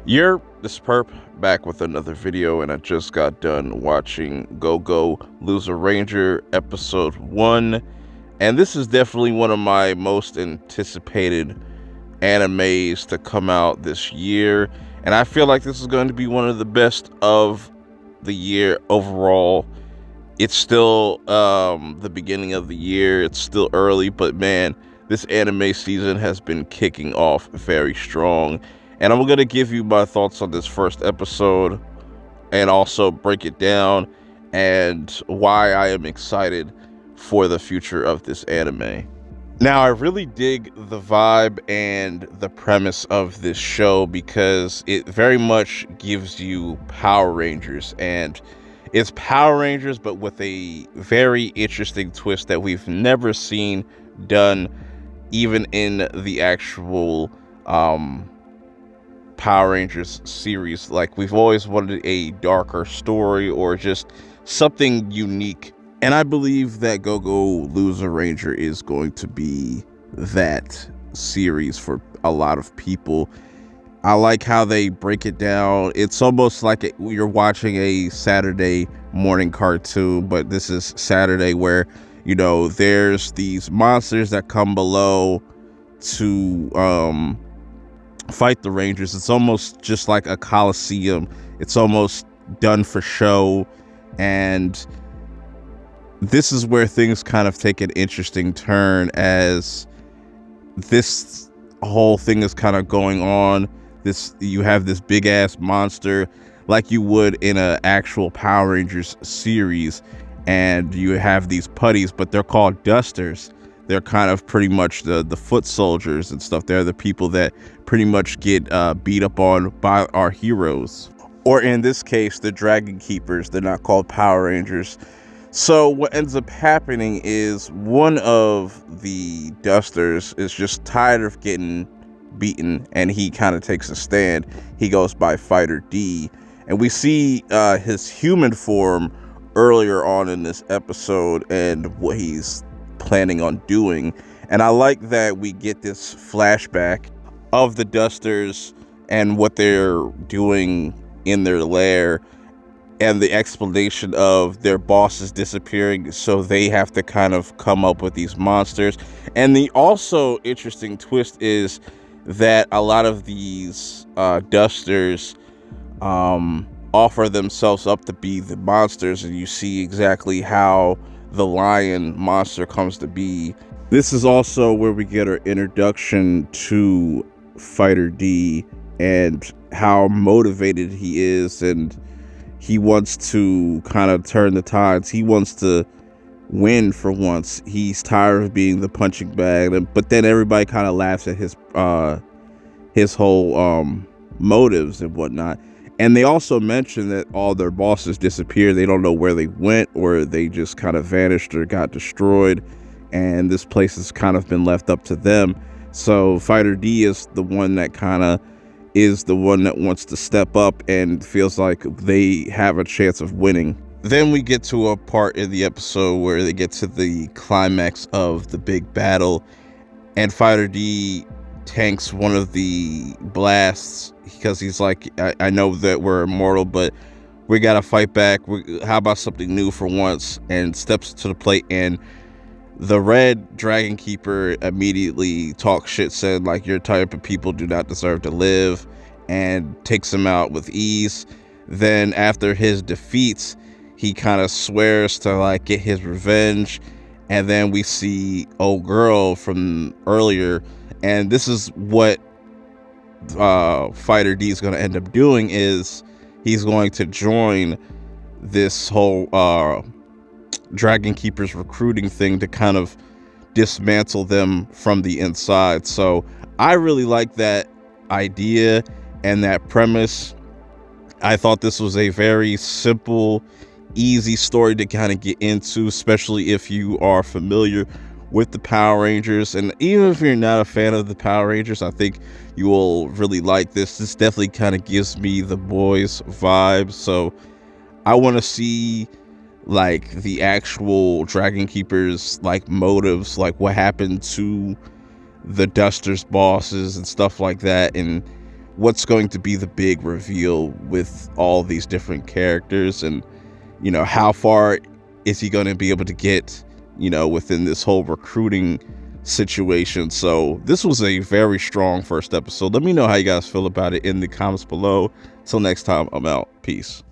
This perp back with another video, and I just got done watching Go Lose a Ranger episode 1, and this is definitely one of my most anticipated animes to come out this year, and I feel like this is going to be one of the best of the year overall. It's still the beginning of the year, it's still early, but man, this anime season has been kicking off very strong. And I'm going to give you my thoughts on this first episode and also break it down and why I am excited for the future of this anime. Now, I really dig the vibe and the premise of this show because it very much gives you Power Rangers, and it's Power Rangers but with a very interesting twist that we've never seen done even in the actual Power Rangers series. Like, we've always wanted a darker story or just something unique, and I believe that Go Lose a Ranger is going to be that series for a lot of people. I like how they break it down. It's almost like you're watching a Saturday morning cartoon, but this is Saturday where, you know, there's these monsters that come below to fight the Rangers. It's almost just like a coliseum. It's almost done for show, and this is where things kind of take an interesting turn as this whole thing is kind of going on. You have this big ass monster like you would in an actual Power Rangers series, and you have these putties, but they're called dusters. They're kind of pretty much the foot soldiers and stuff. They're the people that pretty much get beat up on by our heroes. Or in this case, the Dragon Keepers. They're not called Power Rangers. So what ends up happening is one of the dusters is just tired of getting beaten, and he kind of takes a stand. He goes by Fighter D. And we see his human form earlier on in this episode and what he's planning on doing. And I like that we get this flashback of the dusters and what they're doing in their lair, and the explanation of their bosses disappearing, so they have to kind of come up with these monsters. And the also interesting twist is that a lot of these dusters offer themselves up to be the monsters, and you see exactly how the lion monster comes to be. This is also where we get our introduction to Fighter D and how motivated he is, and he wants to kind of turn the tides. He wants to win for once. He's tired of being the punching bag, but then everybody kind of laughs at his whole motives and whatnot. And they also mention that all their bosses disappeared. They don't know where they went, or they just kind of vanished or got destroyed, and this place has kind of been left up to them. So Fighter D is the one that kind of is the one that wants to step up and feels like they have a chance of winning. Then we get to a part in the episode where they get to the climax of the big battle, and Fighter D tanks one of the blasts because he's like, I know that we're immortal, but we gotta fight back. How about something new for once? And steps to the plate, and the red Dragon Keeper immediately talks shit, said like, your type of people do not deserve to live, and takes him out with ease. Then after his defeats, he kind of swears to like get his revenge, and then we see old girl from earlier, and this is what Fighter D is going to end up doing, is he's going to join this whole Dragon Keepers recruiting thing to kind of dismantle them from the inside. So I really like that idea and that premise. I thought this was a very simple, easy story to kind of get into, especially if you are familiar with the Power Rangers. And even if you're not a fan of the Power Rangers, I think you will really like this. This definitely kind of gives me the boys vibe. So I want to see like the actual Dragon Keepers like motives, like what happened to the Dusters bosses and stuff like that, and what's going to be the big reveal with all these different characters, and you know, how far is he going to be able to get, you know, within this whole recruiting situation. So this was a very strong first episode. Let me know how you guys feel about it in the comments below. Till next time, I'm out. Peace.